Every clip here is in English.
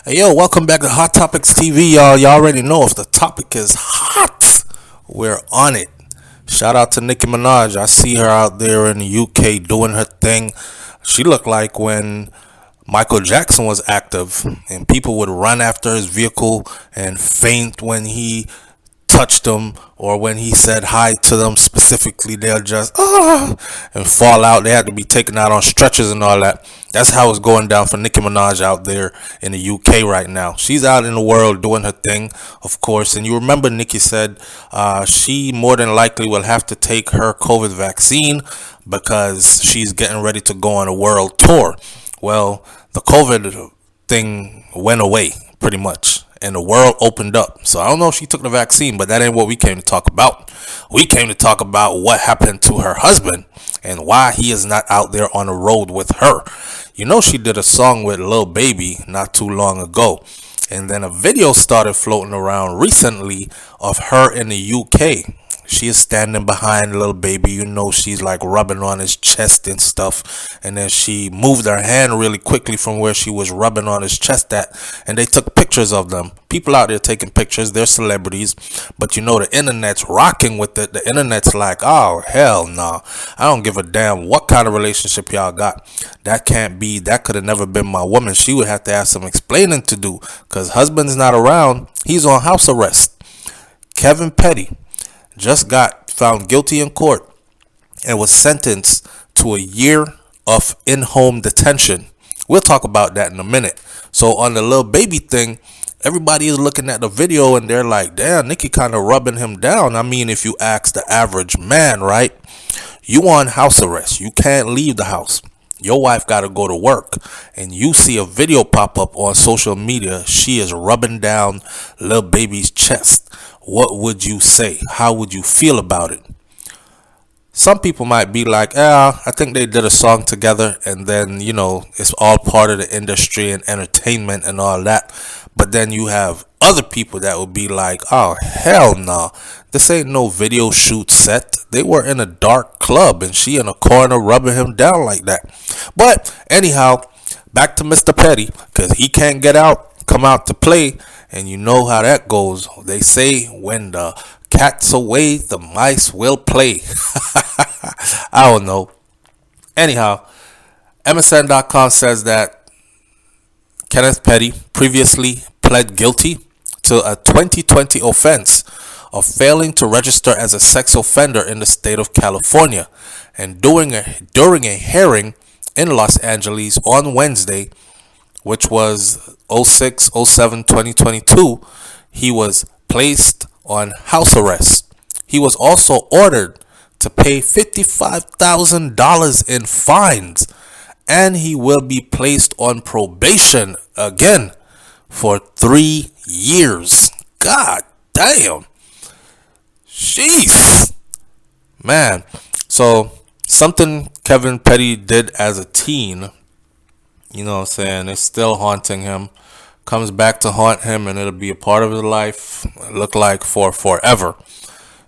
Hey yo, welcome back to Hot Topics TV, y'all. Y'all already know if the topic is hot, we're on it. Shout out to Nicki Minaj. I see her out there in the UK doing her thing. She looked like when Michael Jackson was active and people would run after his vehicle and faint when he touched them or when he said hi to them specifically. They'll just and fall out. They had to be taken out on stretchers and all that. That's how it's going down for Nicki Minaj out there in the UK right now. She's out in the world doing her thing, of course. And you remember Nicki said she more than likely will have to take her COVID vaccine because she's getting ready to go on a world tour. Well, the COVID thing went away pretty much and the world opened up. So I don't know if she took the vaccine, but that ain't what we came to talk about. We came to talk about what happened to her husband and why he is not out there on the road with her. You know, she did a song with Lil Baby not too long ago. And then a video started floating around recently of her in the UK. She is standing behind Lil Baby. You know, she's like rubbing on his chest and stuff. And then she moved her hand really quickly from where she was rubbing on his chest at. And they took pictures of them. People out there taking pictures. They're celebrities. But you know, the internet's rocking with it. The internet's like, oh, hell no. I don't give a damn what kind of relationship y'all got. That can't be. That could have never been my woman. She would have to have some explaining to do. Because husband's not around. He's on house arrest. Kevin Petty just got found guilty in court and was sentenced to a year of in-home detention. We'll talk about that in a minute. So on the Lil Baby thing, everybody is looking at the video and they're like, damn, Nicki kind of rubbing him down. I mean, if you ask the average man, right? You on house arrest. You can't leave the house. Your wife got to go to work. And you see a video pop up on social media. She is rubbing down Lil Baby's chest. What would you say? How would you feel about it? Some people might be like, I think they did a song together and then, you know, it's all part of the industry and entertainment and all that. But then you have other people that would be like, oh, hell no. This ain't no video shoot set. They were in a dark club and she in a corner rubbing him down like that. But anyhow, back to Mr. Petty, because he can't get out, come out to play. And you know how that goes. They say when the cat's away, the mice will play. I don't know. Anyhow, MSN.com says that Kenneth Petty previously pled guilty to a 2020 offense of failing to register as a sex offender in the state of California. And during a hearing in Los Angeles on Wednesday, which was 06/07/2022, he was placed on house arrest. He was also ordered to pay $55,000 in fines, and he will be placed on probation again for 3 years. God damn. Jeez. Man. So, something Kevin Petty did as a teen, you know what I'm saying, it's still haunting him. Comes back to haunt him and it'll be a part of his life, look like for forever.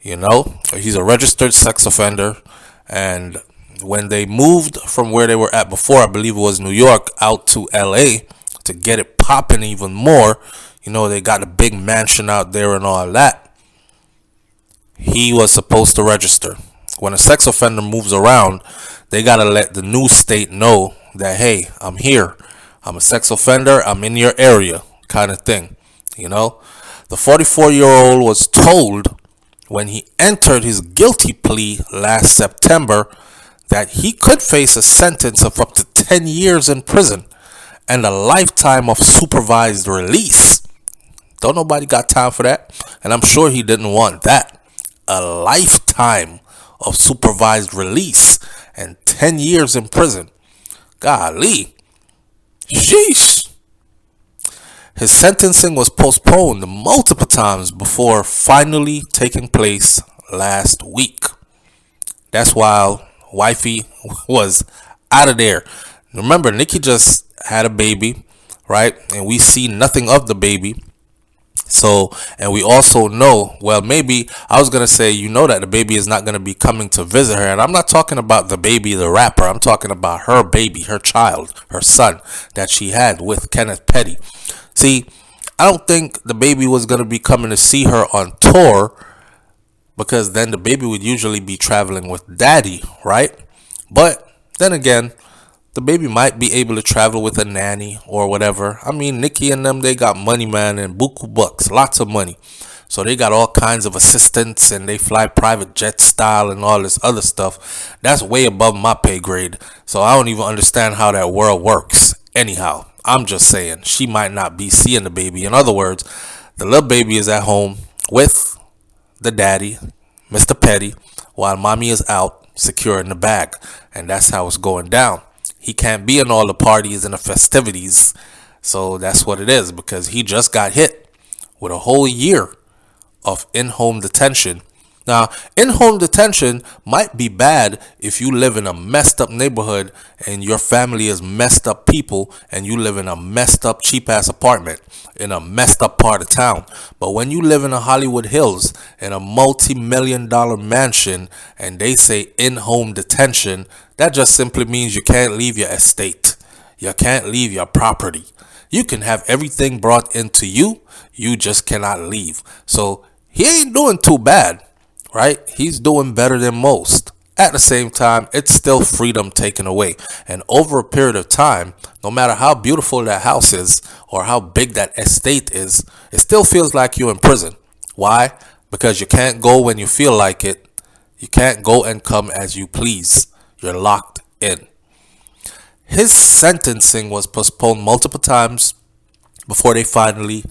You know, he's a registered sex offender. And when they moved from where they were at before, I believe it was New York, out to LA to get it popping even more, you know, they got a big mansion out there and all that. He was supposed to register. When a sex offender moves around, they got to let the new state know that, hey, I'm here. I'm a sex offender. I'm in your area, kind of thing. You know, the 44-year-old was told when he entered his guilty plea last September that he could face a sentence of up to 10 years in prison and a lifetime of supervised release. Don't nobody got time for that. And I'm sure he didn't want that. A lifetime of supervised release and 10 years in prison. Golly. Sheesh. His sentencing was postponed multiple times before finally taking place last week. That's while wifey was out of there. Remember, Nicki just had a baby, right? And we see nothing of the baby. So, and we also know, well, maybe I was going to say, you know, that the baby is not going to be coming to visit her. And I'm not talking about the baby, the rapper. I'm talking about her baby, her child, her son that she had with Kenneth Petty. See, I don't think the baby was going to be coming to see her on tour, because then the baby would usually be traveling with daddy, right? But then again, the baby might be able to travel with a nanny or whatever. I mean, Nicki and them, they got money, man, and buku bucks, lots of money. So they got all kinds of assistants, and they fly private jet style and all this other stuff. That's way above my pay grade. So I don't even understand how that world works. Anyhow, I'm just saying she might not be seeing the baby. In other words, the little baby is at home with the daddy, Mr. Petty, while mommy is out securing the bag. And that's how it's going down. He can't be in all the parties and the festivities. So that's what it is, because he just got hit with a whole year of in-home detention. Now, in-home detention might be bad if you live in a messed up neighborhood and your family is messed up people and you live in a messed up cheap ass apartment in a messed up part of town. But when you live in the Hollywood Hills in a multi-million-dollar mansion and they say in-home detention, that just simply means you can't leave your estate. You can't leave your property. You can have everything brought into you. You just cannot leave. So he ain't doing too bad, right? He's doing better than most. At the same time, it's still freedom taken away. And over a period of time, no matter how beautiful that house is or how big that estate is, it still feels like you're in prison. Why? Because you can't go when you feel like it. You can't go and come as you please. You're locked in. His sentencing was postponed multiple times before they finally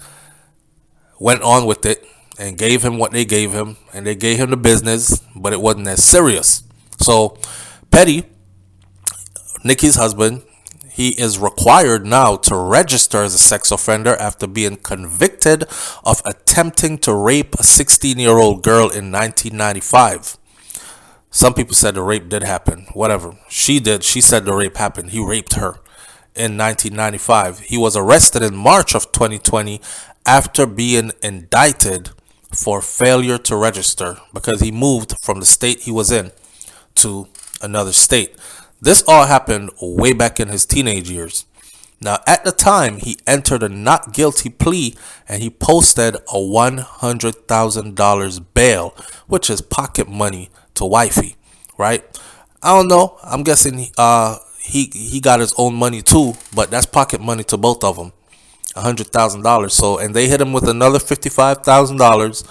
went on with it and gave him what they gave him, and they gave him the business, but it wasn't as serious. So Petty, Nicki's husband, he is required now to register as a sex offender after being convicted of attempting to rape a 16-year-old girl in 1995. Some people said the rape did happen. Whatever. She did. She said the rape happened. He raped her in 1995. He was arrested in March of 2020 after being indicted for failure to register because he moved from the state he was in to another state. This all happened way back in his teenage years. Now, at the time, he entered a not guilty plea and he posted a $100,000 bail, which is pocket money to wifey, right? I don't know. I'm guessing he got his own money too, but that's pocket money to both of them. $100,000. So, and they hit him with another $55,000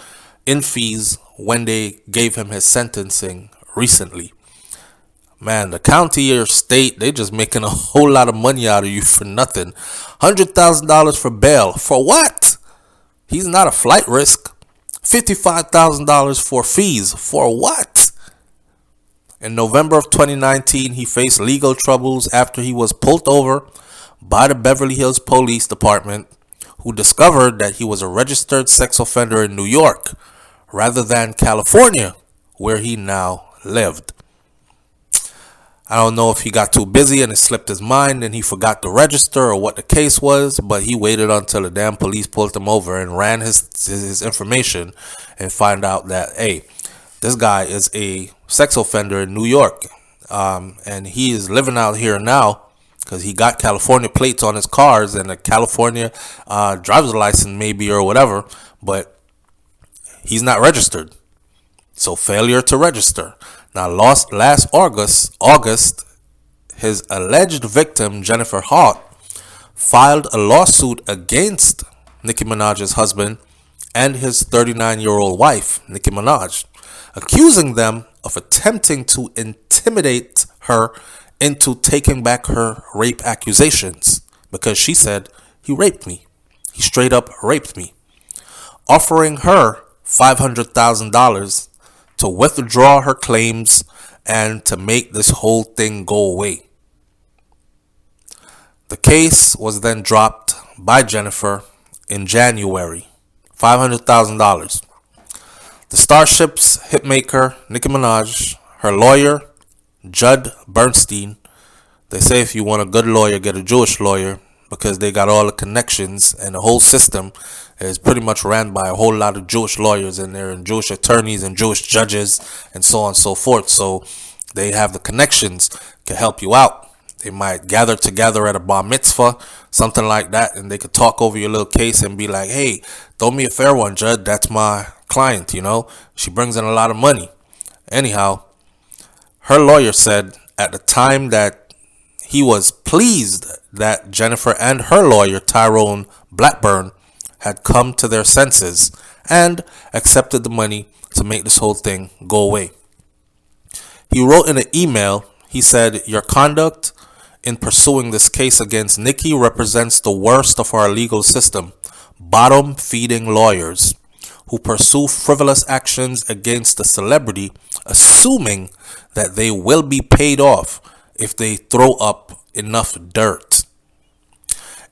in fees when they gave him his sentencing recently. Man, the county or state, they just making a whole lot of money out of you for nothing. $100,000 for bail. For what? He's not a flight risk. $55,000 for fees. For what? In November of 2019, he faced legal troubles after he was pulled over by the Beverly Hills Police Department, who discovered that he was a registered sex offender in New York rather than California, where he now lived. I don't know if he got too busy and it slipped his mind and he forgot to register or what the case was, but he waited until the damn police pulled him over and ran his information and find out that, hey, this guy is a sex offender in New York, and he is living out here now because he got California plates on his cars and a California driver's license maybe or whatever, but he's not registered. So failure to register. Now, last August, his alleged victim, Jennifer Hart, filed a lawsuit against Nicki Minaj's husband and his 39-year-old wife, Nicki Minaj, accusing them of attempting to intimidate her into taking back her rape accusations because she said, he raped me. He straight up raped me. Offering her $500,000 to withdraw her claims and to make this whole thing go away. The case was then dropped by Jennifer in January. $500,000. The Starship's hitmaker, Nicki Minaj, her lawyer, Judd Bernstein. They say if you want a good lawyer, get a Jewish lawyer because they got all the connections, and the whole system is pretty much ran by a whole lot of Jewish lawyers in there and Jewish attorneys and Jewish judges and so on and so forth. So they have the connections to help you out. They might gather together at a bar mitzvah, something like that, and they could talk over your little case and be like, hey, throw me a fair one, Judge. That's my client, She brings in a lot of money. Anyhow, her lawyer said at the time that he was pleased that Jennifer and her lawyer, Tyrone Blackburn, had come to their senses and accepted the money to make this whole thing go away. He wrote in an email, he said, your conduct in pursuing this case against Nicki represents the worst of our legal system, bottom-feeding lawyers who pursue frivolous actions against a celebrity, assuming that they will be paid off if they throw up enough dirt.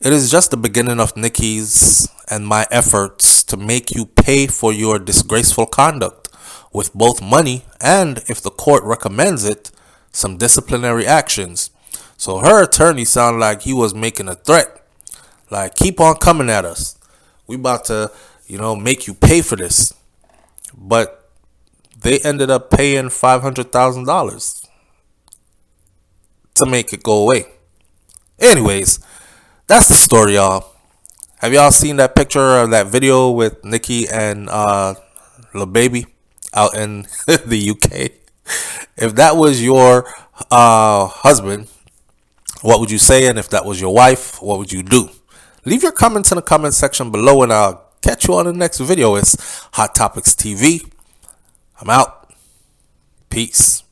It is just the beginning of Nicki's and my efforts to make you pay for your disgraceful conduct with both money and, if the court recommends it, some disciplinary actions. So her attorney sounded like he was making a threat. Like, keep on coming at us. We about to, make you pay for this. But they ended up paying $500,000 to make it go away. Anyways, that's the story, y'all. Have y'all seen that picture of that video with Nicki and Lil Baby out in the UK? If that was your husband, what would you say? And if that was your wife, what would you do? Leave your comments in the comment section below, and I'll catch you on the next video. It's Hot Topics TV. I'm out. Peace.